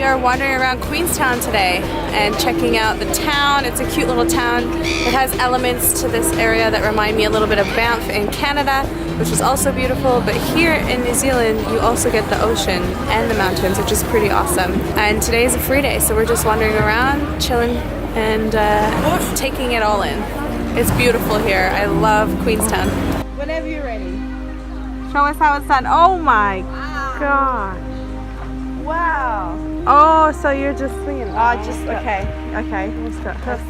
are wandering around Queenstown today and checking out the town. It's a cute little town. It has elements to this area that remind me a little bit of Banff in Canada, which is also beautiful, but here in New Zealand you also get the ocean and the mountains, which is pretty awesome. And today is a free day, so we're just wandering around, chilling, and taking it all in. It's beautiful here. I love Queenstown. Whenever you're ready. Show us how it's done. Oh my gosh. Wow. Oh, so you're just swinging. Oh, just, okay. Okay. Let's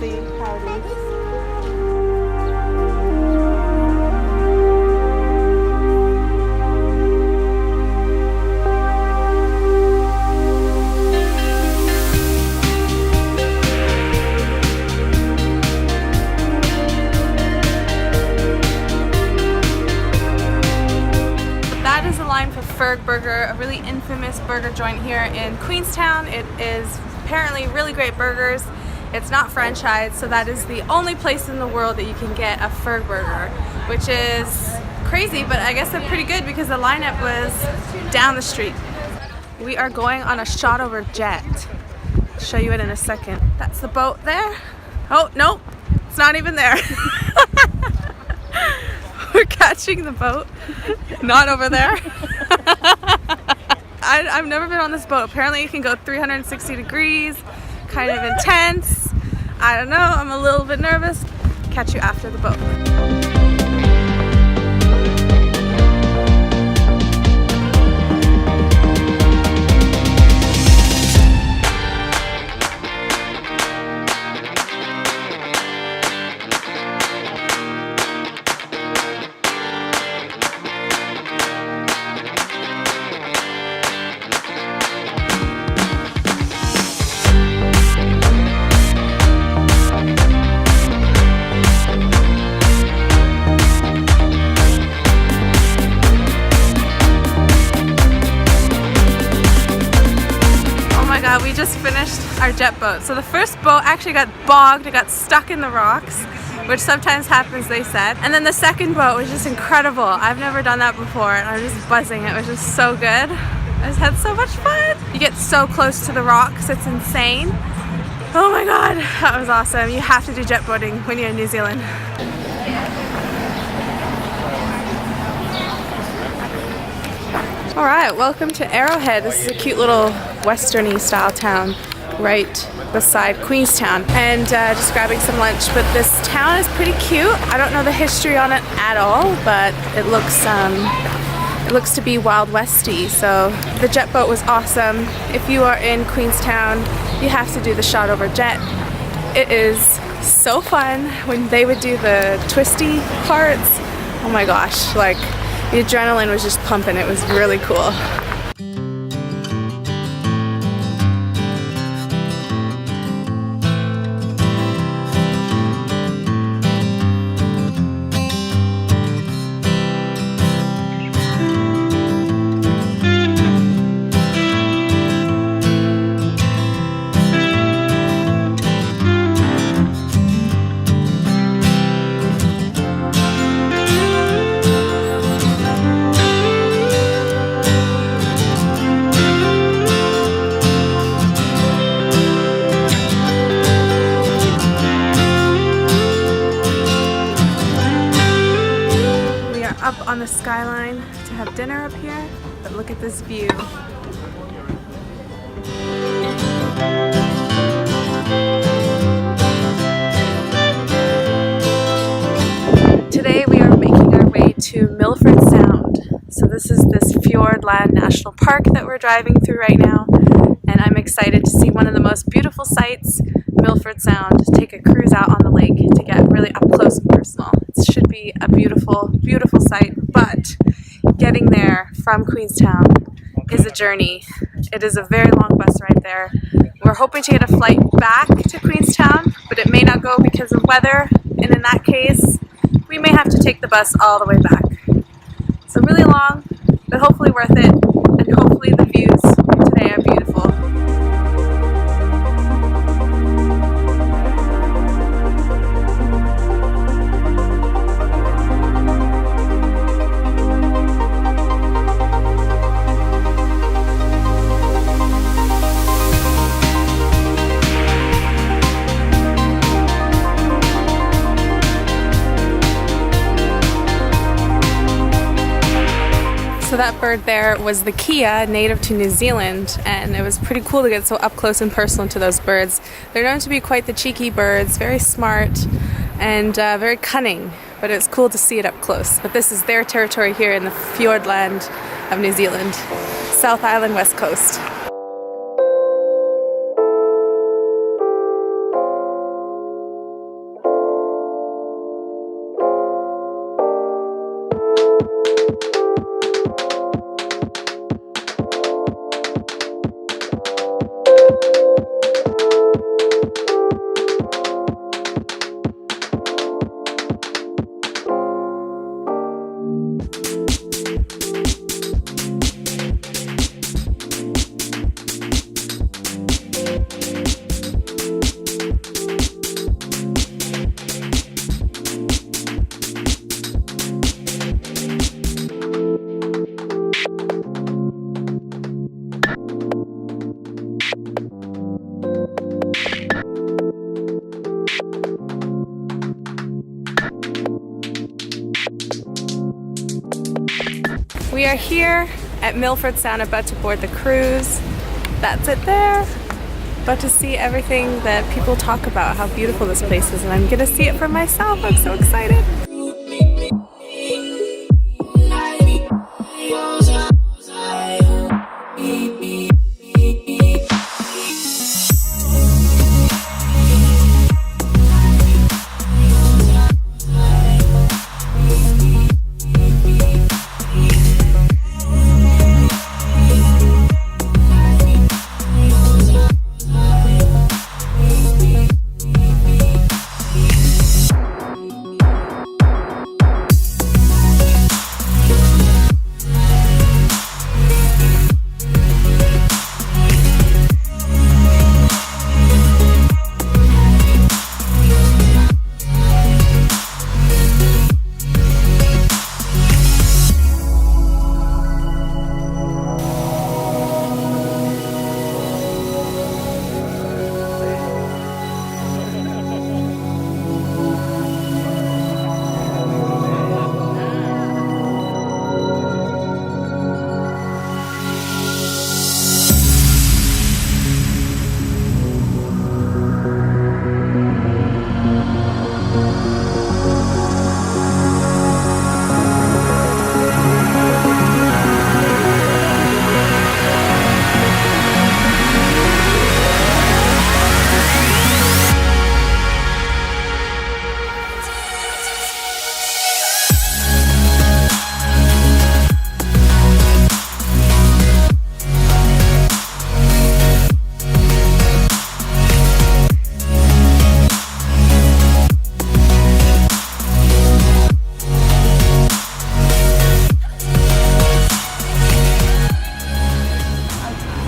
see how it is. Ferg Burger, a really infamous burger joint here in Queenstown. It is apparently really great burgers. It's not franchised, so that is the only place in the world that you can get a Ferg Burger, which is crazy, but I guess they're pretty good because the lineup was down the street. We are going on a shot over jet. I'll show you it in a second. That's the boat there. Oh, nope, it's not even there. We're catching the boat, not over there. I've never been on this boat. Apparently it can go 360 degrees, kind of intense. I don't know, I'm a little bit nervous. Catch you after the boat. We just finished our jet boat. So the first boat actually got bogged, it got stuck in the rocks, which sometimes happens, they said. And then the second boat was just incredible. I've never done that before and I was just buzzing. It was just so good. I just had so much fun. You get so close to the rocks, it's insane. Oh my god, that was awesome. You have to do jet boating when you're in New Zealand. Alright, welcome to Arrowhead. This is a cute little westerny style town right beside Queenstown, and just grabbing some lunch. But this town is pretty cute. I don't know the history on it at all, but it looks to be Wild Westy. So the jet boat was awesome. If you are in Queenstown, you have to do the shot over jet. It is so fun when they would do the twisty parts. Oh my gosh, like the adrenaline was just pumping. It was really cool. Up on the skyline to have dinner up here, but look at this view. Today we are making our way to Milford Sound. So this is this Fjordland National Park that we're driving through right now, and I'm excited to see one of the most beautiful sights, Milford Sound, take a cruise out on the lake to get really up close and personal. It should be a beautiful, beautiful sight, but getting there from Queenstown is a journey. It is a very long bus ride there. We're hoping to get a flight back to Queenstown, but it may not go because of weather, and in that case, we may have to take the bus all the way back. So really long, but hopefully worth it, and hopefully the views today are beautiful. So that bird there was the Kia, native to New Zealand, and it was pretty cool to get so up close and personal to those birds. They're known to be quite the cheeky birds, very smart and very cunning, but it's cool to see it up close. But this is their territory here in the Fjordland of New Zealand, South Island, West Coast. We are here at Milford Sound, about to board the cruise. That's it there. About to see everything that people talk about, how beautiful this place is, and I'm gonna see it for myself. I'm so excited.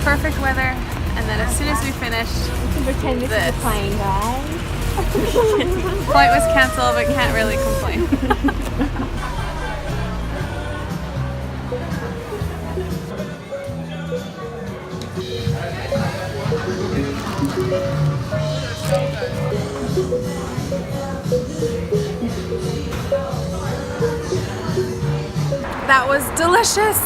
Perfect weather, and then as soon as we finished, We can pretend this is a plane, guys. flight was cancelled, but can't really complain. That was delicious.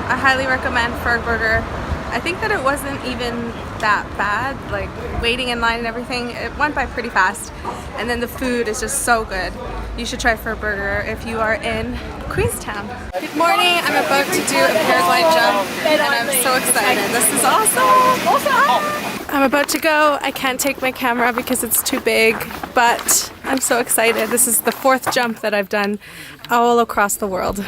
I highly recommend Ferg Burger. I think that it wasn't even that bad, like waiting in line and everything. It went by pretty fast, and then the food is just so good. You should try Ferg Burger if you are in Queenstown. Good morning. I'm about to do a paraglide jump, and I'm so excited. This is awesome. I'm about to go. I can't take my camera because it's too big, but I'm so excited. This is the 4th jump that I've done all across the world.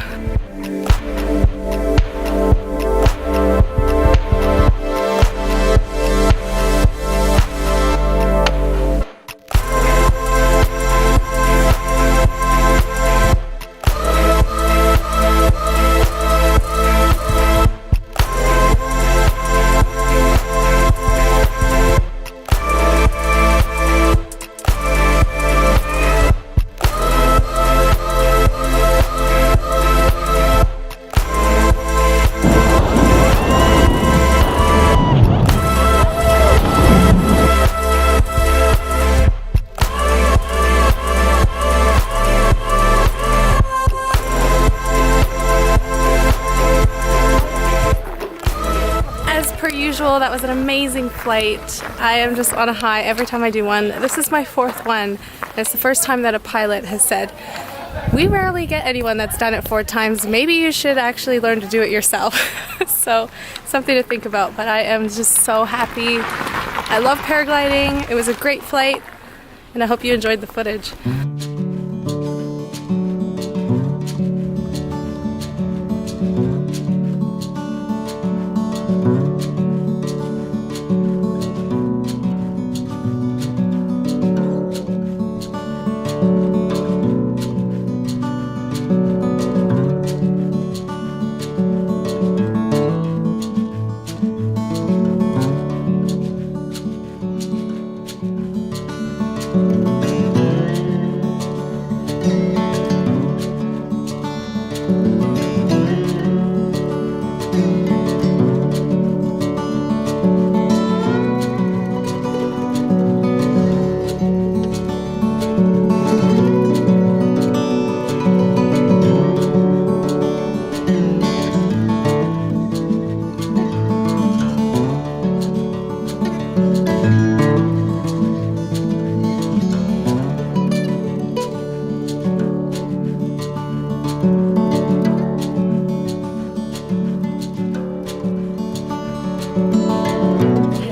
usual, that was an amazing flight. I am just on a high every time I do one. This is my 4th one. And it's the first time that a pilot has said, we rarely get anyone that's done it 4 times. Maybe you should actually learn to do it yourself. So something to think about, but I am just so happy. I love paragliding. It was a great flight, and I hope you enjoyed the footage.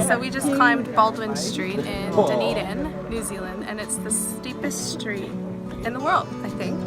So we just climbed Baldwin Street in Dunedin, New Zealand, and it's the steepest street in the world, I think.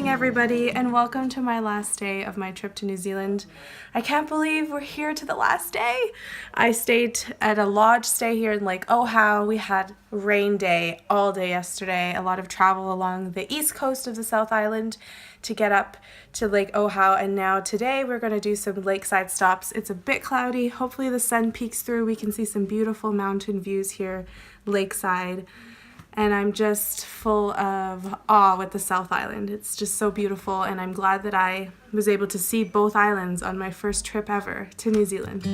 Everybody, and welcome to my last day of my trip to New Zealand. I can't believe we're here to the last day. I stayed at a lodge stay here in Lake Ohau. We had a rain day all day yesterday, a lot of travel along the east coast of the South Island to get up to Lake Ohau, and now today we're going to do some lakeside stops. It's a bit cloudy. Hopefully the sun peeks through. We can see some beautiful mountain views here lakeside. And I'm just full of awe with the South Island. It's just so beautiful, and I'm glad that I was able to see both islands on my first trip ever to New Zealand.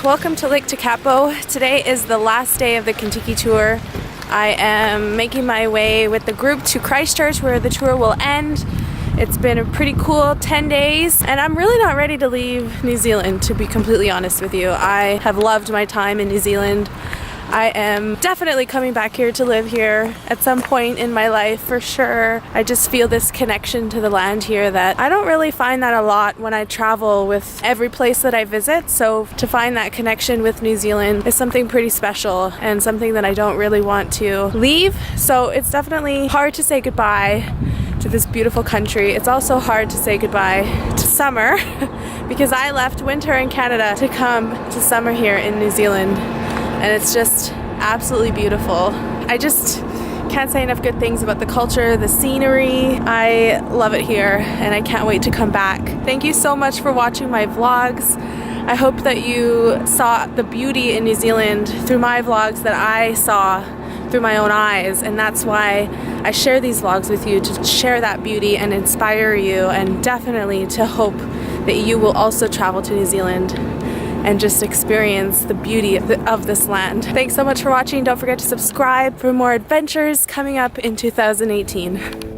Welcome to Lake Tekapo. Today is the last day of the Kentucky tour. I am making my way with the group to Christchurch where the tour will end. It's been a pretty cool 10 days and I'm really not ready to leave New Zealand, to be completely honest with you. I have loved my time in New Zealand. I am definitely coming back here to live here at some point in my life for sure. I just feel this connection to the land here that I don't really find that a lot when I travel with every place that I visit. So to find that connection with New Zealand is something pretty special and something that I don't really want to leave. So it's definitely hard to say goodbye to this beautiful country. It's also hard to say goodbye to summer because I left winter in Canada to come to summer here in New Zealand. And it's just absolutely beautiful. I just can't say enough good things about the culture, the scenery. I love it here and I can't wait to come back. Thank you so much for watching my vlogs. I hope that you saw the beauty in New Zealand through my vlogs that I saw through my own eyes, and that's why I share these vlogs with you, to share that beauty and inspire you, and definitely to hope that you will also travel to New Zealand and just experience the beauty of this land. Thanks so much for watching. Don't forget to subscribe for more adventures coming up in 2018.